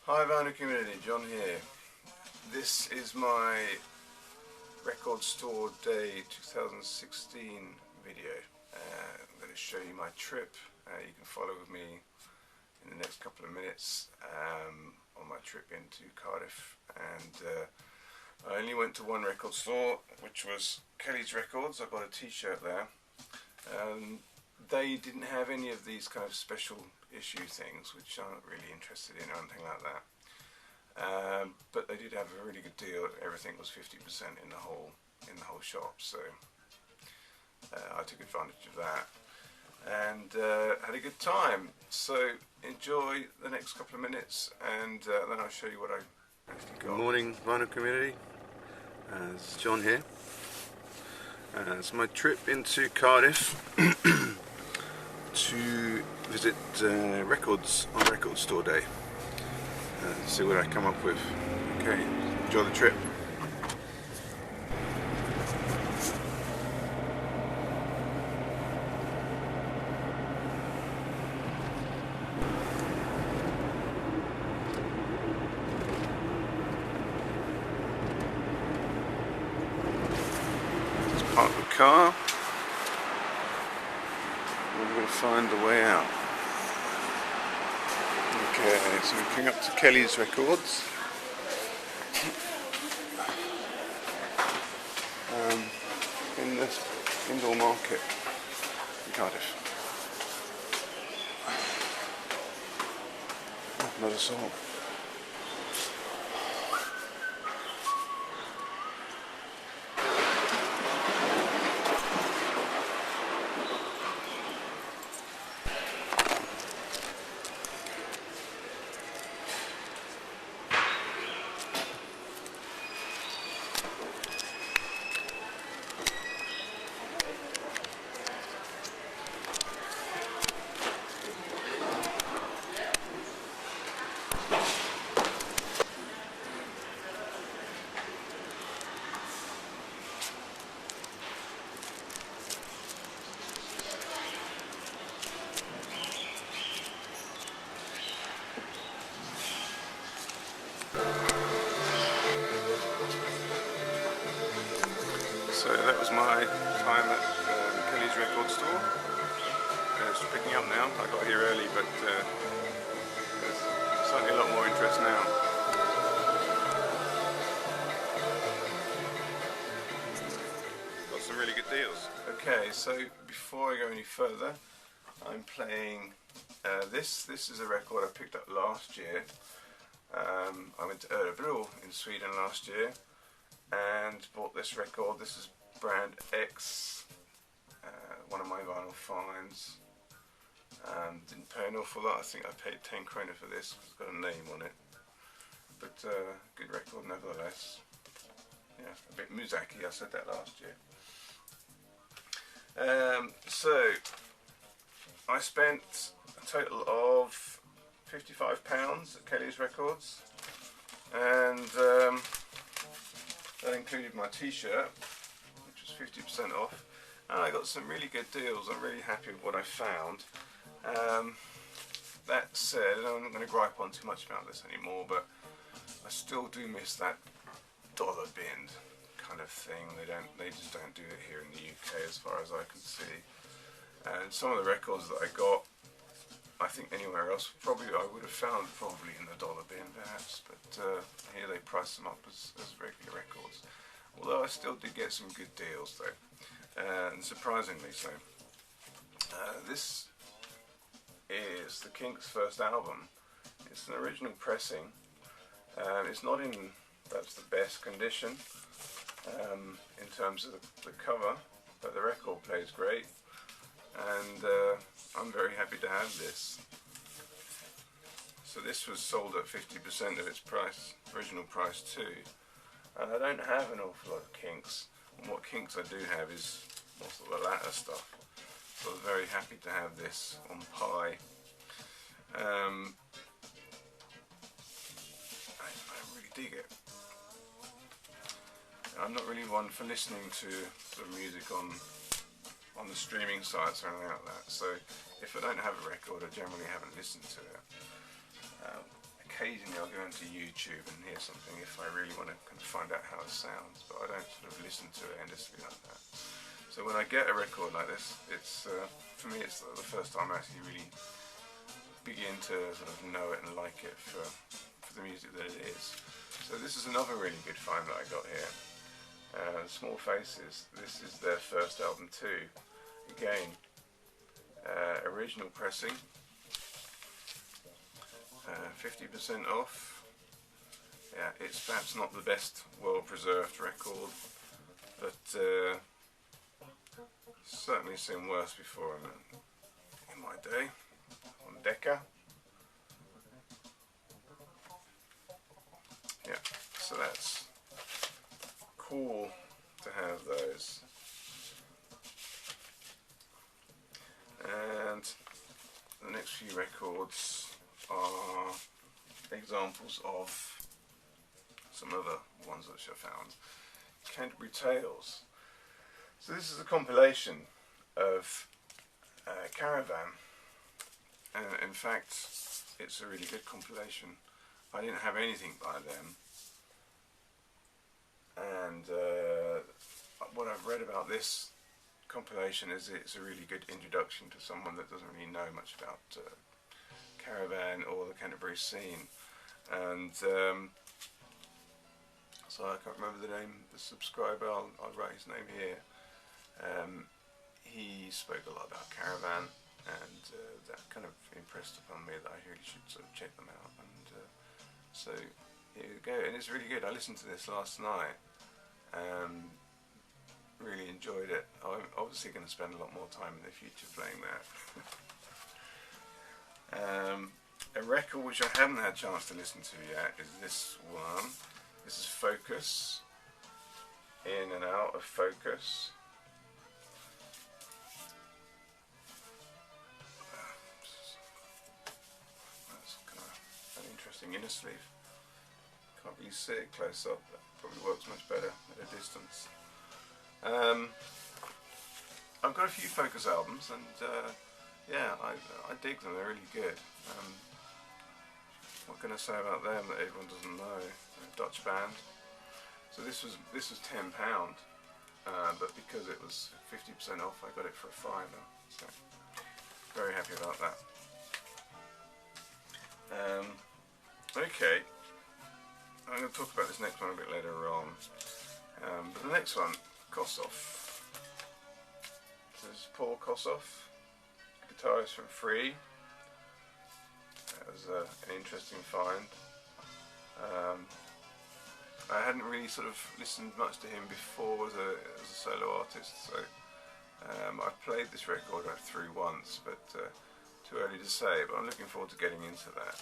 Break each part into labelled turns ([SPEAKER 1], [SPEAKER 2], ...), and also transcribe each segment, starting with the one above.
[SPEAKER 1] Hi Vinyl Community, John here. This is my Record Store Day 2016 video. I'm going to show you my trip. You can follow with me in the next couple of minutes on my trip into Cardiff. And I only went to one record store, which was Kelly's Records. I bought a t-shirt there. They didn't have any of these kind of special issue things, which I'm not really interested in or anything like that. But they did have a really good deal. Everything was 50% in the whole shop, so I took advantage of that and had a good time. So enjoy the next couple of minutes, and then I'll show you what I actually got. Good morning, Vinyl Community. It's John here. It's my trip into Cardiff to visit records on Record Store Day. See what I come up with. Okay, enjoy the trip. Let's park the car. We're going to find the way out. Okay, so we're coming up to Kelly's Records. In the indoor market in Cardiff. Another song. So that was my time at Kelly's Record Store. It's picking up now. I got here early, but there's certainly a lot more interest now. Got some really good deals. Okay, so before I go any further, I'm playing this. This is a record I picked up last year. I went to Örebro in Sweden last year and bought this record. This is brand X, one of my vinyl finds. Didn't pay an awful lot. I think I paid 10 krona for this because it's got a name on it, but good record nevertheless. Yeah, a bit Muzaki, I said that last year. So I spent a total of £55 at Kelly's Records, and that included my t-shirt, which was 50% off, and I got some really good deals. I'm really happy with what I found. That said, I'm not going to gripe on too much about this anymore, but I still do miss that dollar bin kind of thing. They just don't do it here in the UK as far as I can see. And some of the records that I got, I think anywhere else I would have found probably in the dollar bin perhaps, but here they price them up as regular records. Although I still did get some good deals though, and surprisingly so. This is the Kinks' first album. It's an original pressing. It's not in perhaps the best condition in terms of the cover, but the record plays great, and I'm very happy to have this. So this was sold at 50% of its original price too. I don't have an awful lot of Kinks, and what Kinks I do have is most of the latter stuff. So I was very happy to have this on Pi. I really dig it. I'm not really one for listening to sort of music on the streaming sites or anything like that, so if I don't have a record I generally haven't listened to it. occasionally I'll go into YouTube and hear something if I really want to kind of find out how it sounds, but I don't sort of listen to it endlessly like that. So when I get a record like this, it's for me it's the first time I actually really begin to sort of know it and like it for the music that it is. So this is another really good find that I got here. Small Faces, this is their first album too. Again, original pressing, 50% off. Yeah, it's perhaps not the best well-preserved record, but certainly seen worse before in my day, on Decca. Yeah, so that's cool to have those. And the next few records are examples of some other ones which I found. Canterbury Tales. So this is a compilation of Caravan, and in fact it's a really good compilation. I didn't have anything by them, and what I've read about this compilation is it's a really good introduction to someone that doesn't really know much about Caravan or the Canterbury scene. And so I can't remember the name of the subscriber, I'll write his name here. He spoke a lot about Caravan, and that kind of impressed upon me that I really should sort of check them out. And so here we go, and it's really good. I listened to this last night. Really enjoyed it. I'm obviously going to spend a lot more time in the future playing that. A record which I haven't had a chance to listen to yet is this one. This is Focus. In and Out of Focus. That's kind of an interesting inner sleeve. Can't really see it close up. That probably works much better at a distance. I've got a few Focus albums, and yeah, I dig them. They're really good. What can I say about them that everyone doesn't know? They're a Dutch band. So this was £10, but because it was 50% off, I got it for a £5. So very happy about that. Okay, I'm going to talk about this next one a bit later on. But the next one, Kossoff. This is Paul Kossoff, guitarist from Free. That was an interesting find. I hadn't really sort of listened much to him before as a solo artist, so I've played this record through once, but too early to say, but I'm looking forward to getting into that.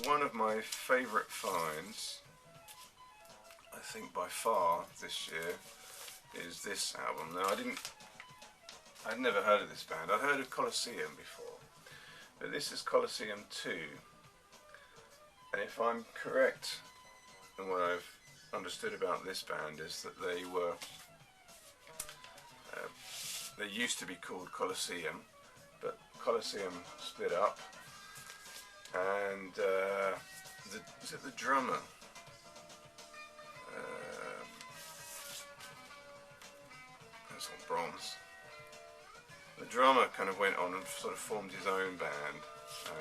[SPEAKER 1] One of my favourite finds, I think by far this year, is this album. Now I'd never heard of this band. I'd heard of Coliseum before, but this is Coliseum 2, and if I'm correct in what I've understood about this band is that they used to be called Coliseum, but Coliseum split up, and is it the drummer? That's on Bronze. The drummer kind of went on and sort of formed his own band,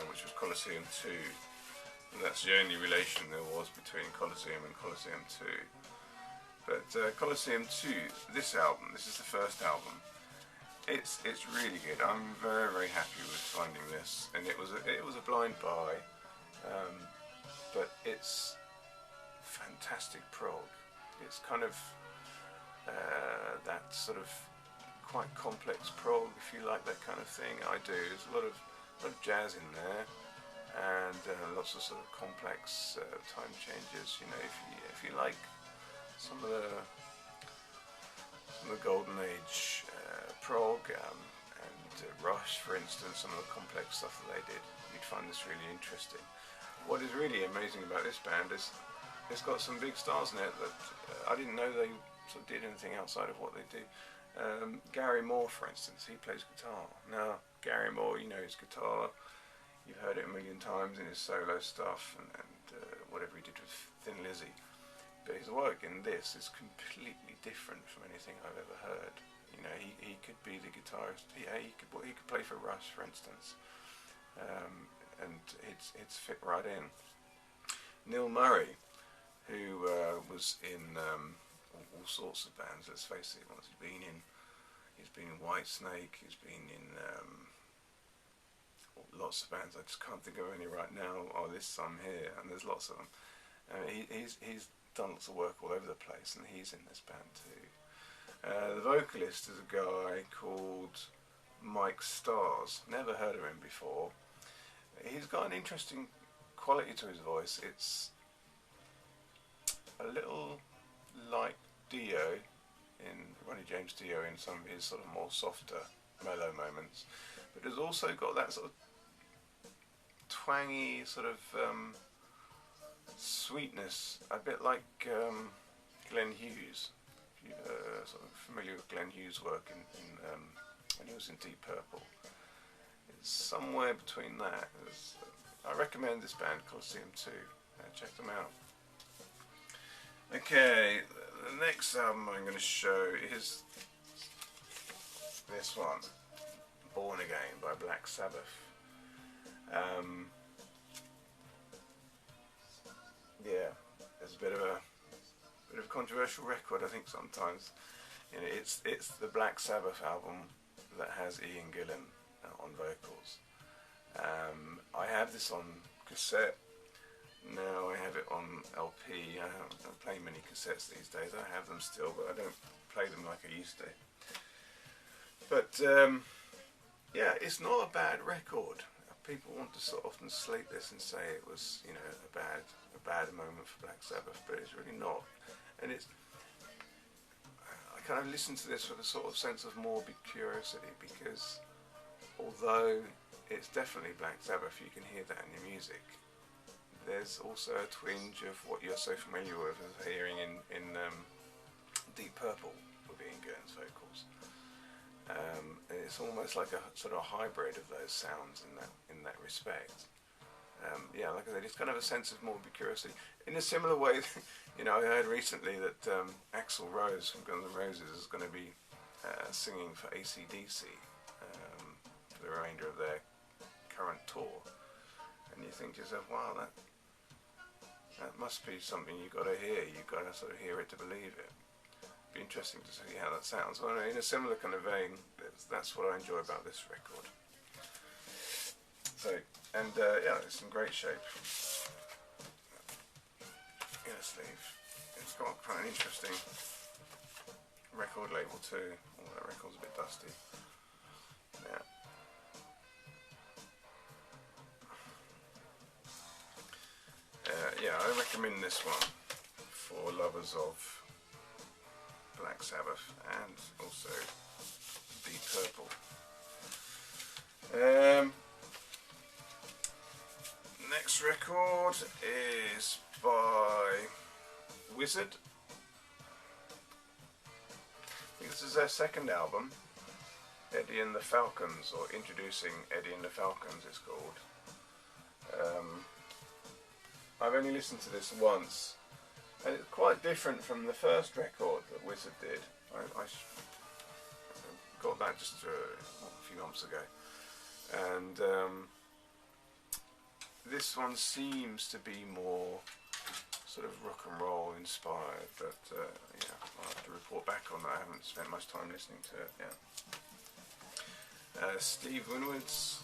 [SPEAKER 1] which was Coliseum 2, and that's the only relation there was between Coliseum and Coliseum 2. But Coliseum 2, this album, this is the first album. It's really good. I'm very, very happy with finding this, and it was a blind buy, but it's fantastic prog. It's kind of that sort of quite complex prog, if you like that kind of thing. I do. There's a lot of jazz in there, and lots of sort of complex time changes. You know, if you like some of the Golden Age prog and Rush, for instance, some of the complex stuff that they did, you'd find this really interesting. What is really amazing about this band is it's got some big stars in it that I didn't know they sort of did anything outside of what they do. Gary Moore, for instance, he plays guitar. Now, Gary Moore, you know his guitar. You've heard it a million times in his solo stuff and whatever he did with Thin Lizzy. But his work in this is completely different from anything I've ever heard. You know, he could be the guitarist. He could play for Rush, for instance, and it's fit right in. Neil Murray, who was in all sorts of bands. Let's face it, he's been in Whitesnake. He's been in lots of bands. I just can't think of any right now. Oh, there's some here, and there's lots of them. He's done lots of work all over the place, and he's in this band too. The vocalist is a guy called Mike Stars. Never heard of him before. He's got an interesting quality to his voice. It's a little like Dio, in Ronnie James Dio, in some of his sort of more softer, mellow moments. But it's also got that sort of twangy sort of sweetness, a bit like Glenn Hughes. If you're sort of familiar with Glenn Hughes' work when he was in Deep Purple. It's somewhere between that. I recommend this band, Coliseum too. Check them out. Okay, the next album I'm going to show is this one, Born Again by Black Sabbath. Yeah, it's a bit of a controversial record, I think sometimes. You know, it's the Black Sabbath album that has Ian Gillan on vocals. I have this on cassette. Now I have it on LP. I don't play many cassettes these days. I have them still, but I don't play them like I used to. But yeah, it's not a bad record. People want to sort of often slate this and say it was, you know, a bad moment for Black Sabbath, but it's really not. And I kind of listen to this with a sort of sense of morbid curiosity, because although it's definitely Black Sabbath, you can hear that in the music. There's also a twinge of what you're so familiar with as hearing in Deep Purple with Ian Gillan's vocals. And it's almost like a sort of hybrid of those sounds in that respect. Yeah, like I said, it's kind of a sense of morbid curiosity. In a similar way, you know, I heard recently that Axl Rose from Guns N' Roses is going to be singing for AC/DC for the remainder of their current tour. And you think to yourself, wow, that must be something you've got to hear. You've got to sort of hear it to believe it. Be interesting to see how that sounds. Well, in a similar kind of vein, that's what I enjoy about this record. So, and yeah, it's in great shape. Inner sleeve. It's got quite an interesting record label too. Oh, that record's a bit dusty. Yeah. Yeah, I recommend this one for lovers of Black Sabbath and also Deep Purple. Next record is by Wizard. I think this is their second album, Eddie and the Falcons, or Introducing Eddie and the Falcons it's called. I've only listened to this once, and it's quite different from the first record that Wizard did. I got that just a few months ago, and this one seems to be more sort of rock and roll inspired, but yeah, I'll have to report back on that. I haven't spent much time listening to it yet. Steve Winwood's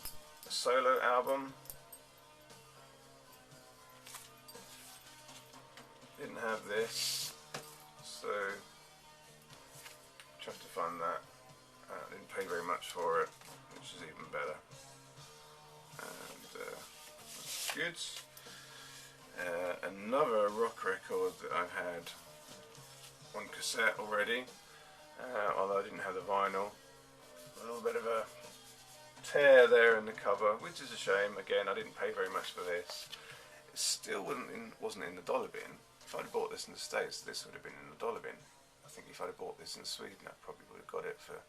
[SPEAKER 1] solo album. Didn't have this, so just to find that. Didn't pay very much for it, which is even better. And good. Another rock record that I've had on cassette already, although I didn't have the vinyl. A little bit of a tear there in the cover, which is a shame. Again, I didn't pay very much for this. It still wasn't in the dollar bin. If I'd have bought this in the States, this would have been in the dollar bin. I think if I'd have bought this in Sweden, I probably would have got it for,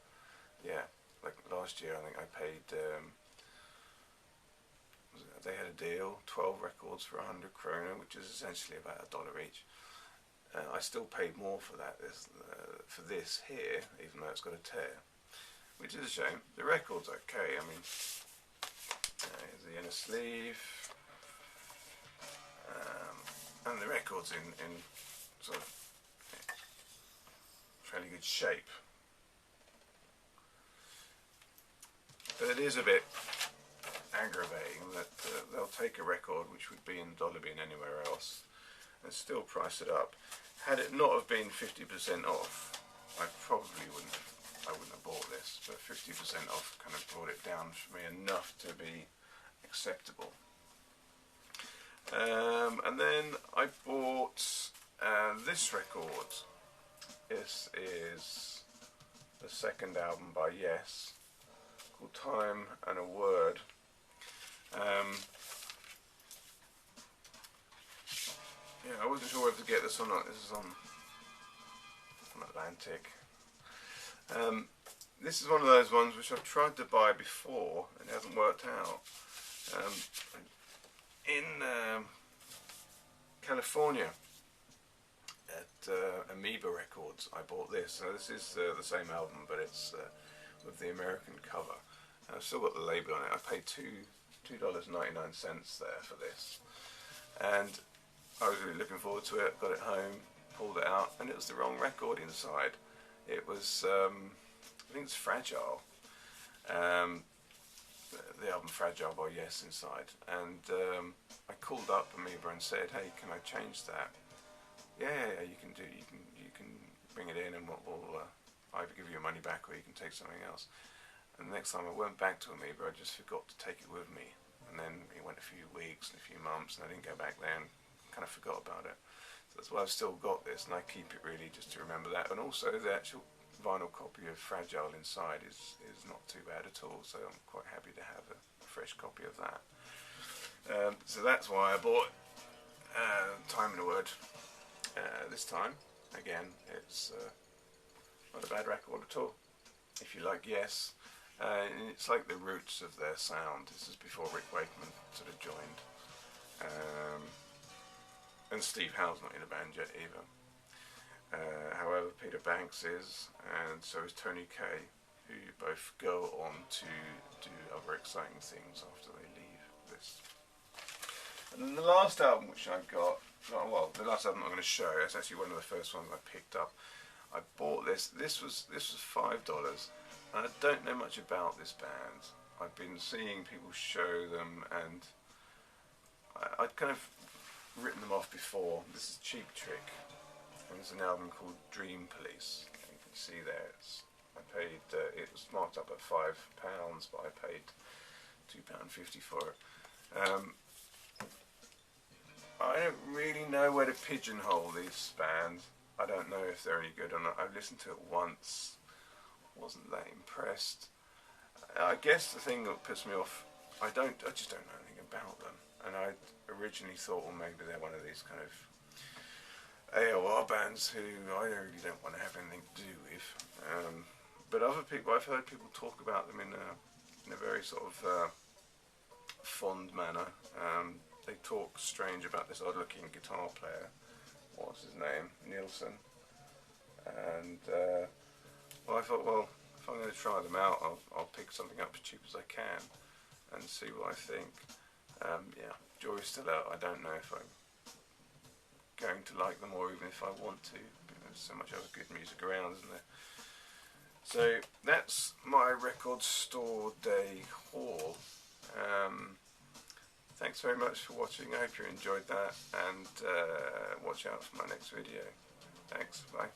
[SPEAKER 1] yeah, like last year I think I paid, they had a deal, 12 records for 100 krona, which is essentially about $1 each. I still paid more for that for this here, even though it's got a tear, which is a shame. The record's okay. I mean, here's the inner sleeve, and the record's in sort of fairly good shape. But it is a bit aggravating that they'll take a record which would be in the dollar bin anywhere else and still price it up. Had it not have been 50% off, I probably wouldn't have bought this, but 50% off kind of brought it down for me enough to be acceptable. And then I bought this record. This is the second album by Yes, called Time and a Word. Yeah, I wasn't sure whether to get this or not. This is on Atlantic. This is one of those ones which I've tried to buy before and it hasn't worked out. In California at Amoeba Records, I bought this. So this is the same album, but it's with the American cover. I've still got the label on it. I paid $2.99 there for this, and I was really looking forward to it. Got it home, pulled it out, and it was the wrong record inside. It was, I think it's Fragile, the album Fragile by Yes inside, and I called up Amoeba and said, hey, can I change that? Yeah, you can bring it in and we'll either give you your money back or you can take something else. And the next time I went back to Amoeba, I just forgot to take it with me. And then it went a few weeks and a few months and I didn't go back there and kind of forgot about it. So that's why I've still got this, and I keep it really just to remember that. And also the actual vinyl copy of Fragile inside is not too bad at all, so I'm quite happy to have a fresh copy of that. So that's why I bought Time and a Word this time. Again, it's not a bad record at all. If you like Yes, it's like the roots of their sound. This is before Rick Wakeman sort of joined. And Steve Howe's not in the band yet either. However, Peter Banks is, and so is Tony Kaye, who both go on to do other exciting things after they leave this. And then the last album which I got, well, the last album I'm going to show, it's actually one of the first ones I picked up. I bought this. This was $5, and I don't know much about this band. I've been seeing people show them, and I'd kind of written them off before. This is Cheap Trick, and it's an album called Dream Police. You can see there, I paid, it was marked up at £5, but I paid £2.50 for it. I don't really know where to pigeonhole these bands. I don't know if they're any good or not. I've listened to it once, wasn't that impressed. I guess the thing that puts me off, I just don't know anything about them. And I originally thought, well, maybe they're one of these kind of AOR bands who I really don't want to have anything to do with. But other people, I've heard people talk about them in a very sort of fond manner. They talk strange about this odd-looking guitar player. What's his name? Nielsen. And well, I thought, well, if I'm going to try them out, I'll pick something up as cheap as I can and see what I think. Yeah, jury's still out. I don't know if I'm going to like them or even if I want to. There's so much other good music around, isn't there? So that's my record store day haul. Thanks very much for watching. I hope you enjoyed that, and watch out for my next video. Thanks, bye.